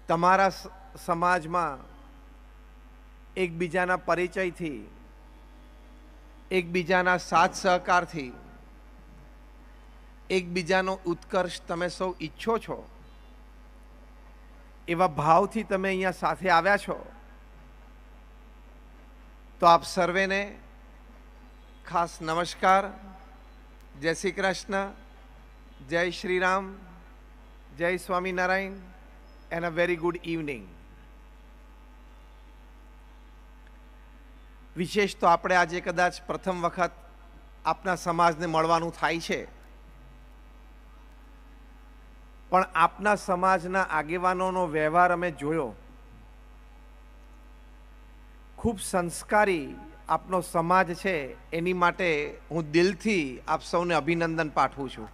તમારા સમાજમાં એકબીજાના પરિચયથી, એકબીજાના સાથ સહકારથી, એકબીજાનો ઉત્કર્ષ તમે સૌ ઈચ્છો છો, એવા ભાવથી તમે અહીંયા સાથે આવ્યા છો. તો આપ સર્વેને ખાસ નમસ્કાર, જય શ્રી કૃષ્ણ, જય શ્રી રામ, જય Swaminarayan and a very good evening. વિશેષ તો આપણે આજે કદાચ પ્રથમ વખત આપના સમાજને મળવાનું થાય છે, પણ આપના સમાજના આગેવાનોનો વ્યવહાર અમે જોયો. ખૂબ સંસ્કારી આપનો સમાજ છે, એની માટે હું દિલથી આપ સૌને અભિનંદન પાઠવું છું.